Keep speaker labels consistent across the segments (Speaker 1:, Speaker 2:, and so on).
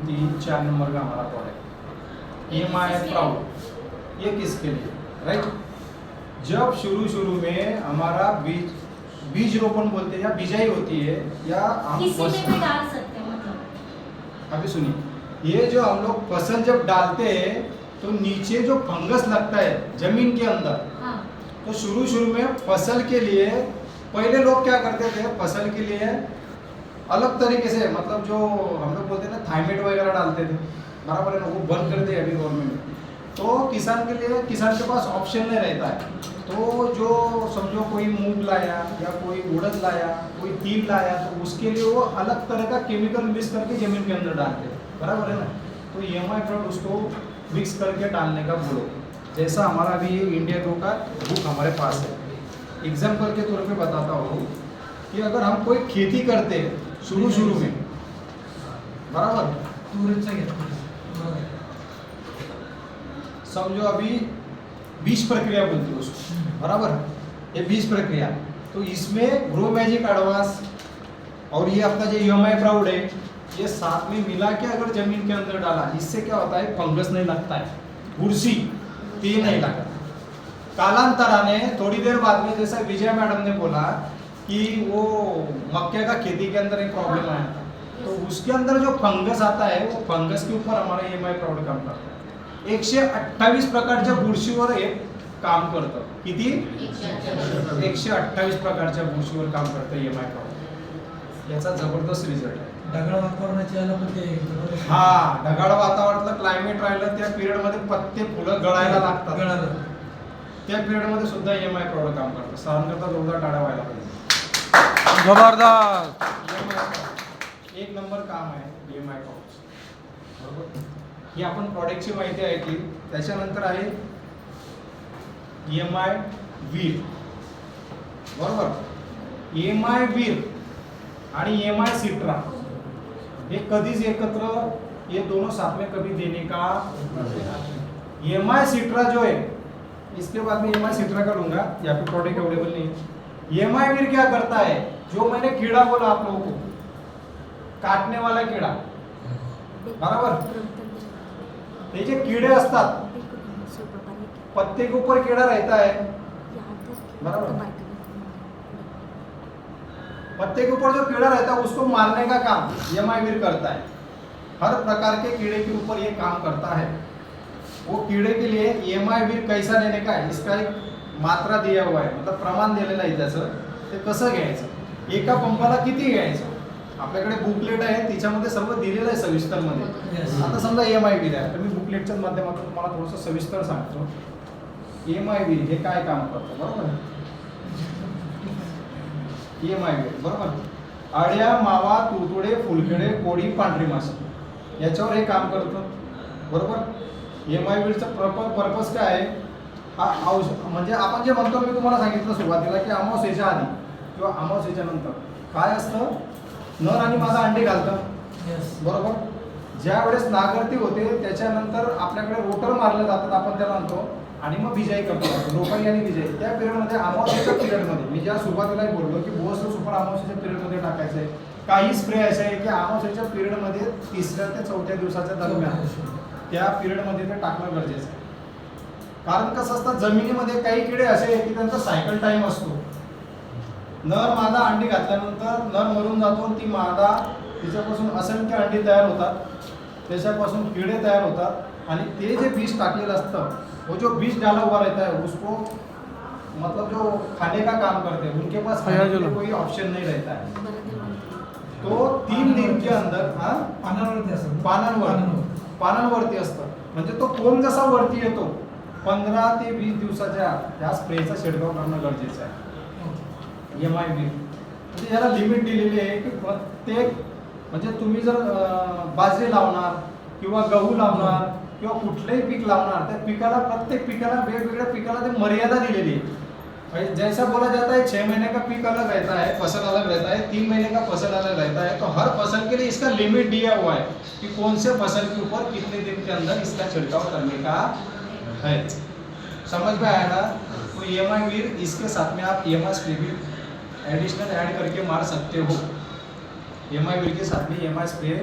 Speaker 1: 3, 4 number का हमारा product EMI proud. ये किसके लिए, राइट? जब शुरू में हमारा बीज रोपण बोलते हैं या बिजाई होती है, या हम
Speaker 2: किसी में भी डाल सकते हैं मतलब।
Speaker 1: अभी सुनिए, ये जो हम लोग फसल जब डालते हैं तो नीचे जो फंगस लगता है जमीन के अंदर,
Speaker 2: हाँ।
Speaker 1: तो शुरू में फसल के लिए पहले लोग क्या करते थे, फसल के लिए अलग तरीके से, मतलब जो हम लोग बोलते हैं ना थाइमेट वगैरह डालते थे, बराबर है ना, वो बंद कर दिया अभी गवर्नमेंट ने। तो किसान के पास ऑप्शन नहीं रहता है, तो जो समझो कोई मूंग लाया या कोई उड़द लाया, कोई तिल लाया, तो उसके लिए वो अलग तरह का केमिकल मिक्स करके जमीन के अंदर डालते हैं, बराबर है ना। तो EMI प्रोडक्ट उसको मिक्स करके डालने का बोलो, जैसा हमारा अभी ये इंडिया ग्रो का बुक हमारे पास है। एग्जाम्पल के तौर पे बताता हूँ कि अगर हम कोई खेती करते हैं शुरू में, बराबर, समझो अभी बीज प्रक्रिया बोलते हैं उसको, बराबर, ये बीज प्रक्रिया, तो इसमें ग्रो मैजिक एडवांस और ये आपका जो EMI प्राउड है, ये साथ में मिला के अगर जमीन के अंदर डाला, इससे क्या होता है, फंगस नहीं लगता है, बुरसी ते नहीं लगता। कालांतराने थोड़ी देर बाद में, जैसा विजय मैडम ने बोला कि वो मक्के का खेती के अंदर एक प्रॉब्लम आया था, तो उसके अंदर जो फंगस आता है, वो फंगस के ऊपर हमारा EMI प्राउड काम करता है। 128 प्रकारच्या बुरशीवर एक काम करतं, किती? 128 प्रकारच्या बुरशीवर काम करतं EMI प्राउड। याचा जबरदस्त रिझल्ट आहे।
Speaker 3: ढगाळ वातावरणाची याला पण ते
Speaker 1: हा, ढगाळ वातावरणातलं क्लायमेट राहिलं, त्या पिरियड मध्ये पत्ते फुलं गळायला लागतात,
Speaker 3: गळालं,
Speaker 1: त्या पिरियड मध्ये सुद्धा EMI प्राउड काम करतं। साधारणतः जोरदार टाळ्या व्हायला पाहिजे।
Speaker 3: जबरदस्त,
Speaker 1: एक नंबर काम आहे EMI प्राउड, बरोबर। ही आपण प्रॉडक्टची माहिती ऐकली, त्याच्यानंतर आहे EMI वीर, बरोबर। EMI वीर आणि EMI सिट्रा ये कधीच एकत्र, ये दोनों साथ में कभी देने का। EMI सिट्रा जो है, इसके बाद में EMI सिट्रा का लूंगा, यहाँ पे प्रोडक्ट अवेलेबल नहीं है। EMI वीर क्या करता है, जो मैंने कीड़ा बोला आप लोगों को, काटने वाला कीड़ा, बराबर, ये जो कीड़े असतात, पत्ते के ऊपर कीड़ा रहता है, बराबर, पत्ते के ऊपर जो कीड़ा रहता है उसको मारने का काम EMI वीर करता है। हर प्रकार के कीड़े के ऊपर ये काम करता है। वो कीड़े के लिए EMI वीर कैसा लेने का है, इसका एक मात्रा दिया हुआ है, मतलब प्रमाण दिलेलं आहे त्याचं, ते कसं घ्यायचं, एका पंपाला किती घ्यायचं, आपल्याकडे बुकलेट आहे, तिच्यामध्ये सर्व दिलेलं आहे सविस्तर मध्ये। आता समजा EMI वीर आहे, तर मी बुकलेटच्या माध्यमातून तुम्हाला थोडंसं सविस्तर सांगतो। EMI वीर हे काय काम करतं, बरोबर, EMI वीर, बरोबर, आड्या, मावा, तुडतुडे, फुलकिडे, कोळी, पांढरी माशी, याच्यावर हे काम करतं, बरोबर। EMI वीरचं पर्पज काय आहे, हा औषध, म्हणजे आपण जे म्हणतो, मी तुम्हाला सांगितलं सुरुवातीला की अमावस्येच्या आधी किंवा अमावस्येच्या नंतर काय असतं, नर आणि मादा अंडे घालतात, बरोबर। ज्या वेळेस नागरती होते त्याच्यानंतर आपल्याकडे रोटर मारले जातात, आपण त्याला म्हणतो, आणि मग बिजाई करतो, रोपणी आणि बिजाई। त्या पिरियडमध्ये, अमावस्येच्या पिरियडमध्ये, मी ज्या सुरुवातीला बोललो की बोस सुपर अमावस्येच्या पिरियडमध्ये टाकायचं आहे। काही स्प्रे असे आहे की अमावस्येच्या पिरियडमध्ये 3ऱ्या ते 4थ्या दिवसाच्या दरम्यान त्या पिरियडमध्ये ते टाकणं गरजेचं आहे। कारण कसं असतं, जमिनीमध्ये काही किडे असे आहेत की त्यांचा सायकल टाइम असतो, नर मादा अंडी घातल्यानंतर नर मरून जातो, ती मादा, तिच्यापासून असंख्य अंडी तयार होतात, त्याच्यापासून किडे तयार होतात, आणि ते जे बीज टाकलेलं असतं, वो जो बीज डाला हुआ रहता है उसको, मतलब जो खाने का काम करते हैं, उनके पास खाने के लिए कोई ऑप्शन नहीं रहता है। तो 3 दिन के अंदर पानांवरती असतं, म्हणजे तो कोंब जसा वरती येतो 15 ते 20 दिवसाच्या या स्प्रेचा छिडकाव करणं गरजेचं आहे। EMI वीर म्हणजे याला लिमिट दिलेली आहे की प्रत्येक, म्हणजे तुम्ही जर बाजरी लावणार किंवा गहू लावणार किंवा कुठलंही पीक लावणार, त्या पिकाला, प्रत्येक पिकाला, वेगवेगळ्या पिकाला ते मर्यादा दिलेली है। जैसा बोला जाता है 6 महीने का पीक अलग रहता है, फसल अलग रहता है, 3 महीने का फसल अलग रहता है, तो हर फसल के लिए इसका लिमिट दिया हुआ है कि कौन से फसल के ऊपर कितने दिन के अंदर इसका छिड़काव करने का है। समझ में आया ना। तो EMI वीर, इसके साथ में आप EMI स्प्रे भी एडिशनल ऐड करके मार सकते हो। EMI वीर के साथ में EMI स्प्रे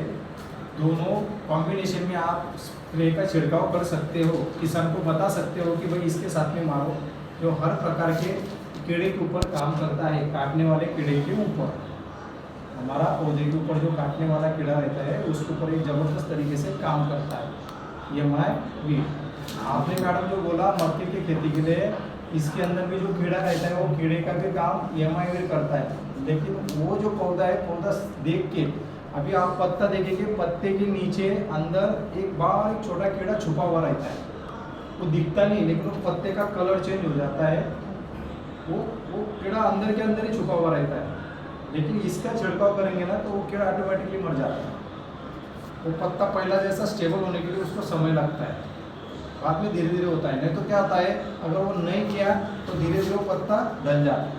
Speaker 1: दोनों कॉम्बिनेशन में आप स्प्रे का छिड़काव कर सकते हो, किसान को बता सकते हो कि भाई इसके साथ में मारो, जो हर प्रकार के कीड़े के ऊपर काम करता है, काटने वाले कीड़े के ऊपर। हमारा पौधे के ऊपर जो काटने वाला कीड़ा रहता है उसके ऊपर एक ज़बरदस्त तरीके से काम करता है ये माय वीट। आपने मैडम जो बोला मक्के की खेती के लिए, इसके अंदर भी जो कीड़ा रहता है वो कीड़े का भी काम EMI वीट करता है, लेकिन वो जो पौधा है पौधा देख के, अभी आप पत्ता देखेंगे, पत्ते के नीचे अंदर एक बारीक छोटा कीड़ा छुपा हुआ रहता है, वो दिखता नहीं लेकिन वो पत्ते का कलर चेंज हो जाता है, वो कीड़ा अंदर के अंदर ही छुपा हुआ रहता है। लेकिन इसका छिड़काव करेंगे ना तो वो कीड़ा ऑटोमेटिकली मर जाता है। वो पत्ता पहला जैसा स्टेबल होने के लिए उसको समय लगता है, बाद में धीरे धीरे होता है। नहीं तो क्या होता है, अगर वो नहीं किया तो धीरे धीरे वो पत्ता ढल जाता है।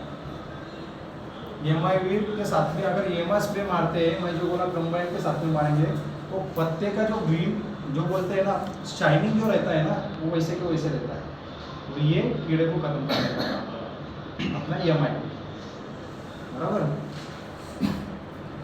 Speaker 1: EMI वीट के साथ में अगर EMI स्प्रे मारते हैं, मैं जो बोला कंबाइन के साथ में मारेंगे, तो पत्ते का जो ग्रीन जो बोलते हैं ना, शाइनिंग जो रहता है ना, वो वैसे के वैसे रहता है। तो ये कीड़े को खत्म करने का काम अपना EMI, बराबर।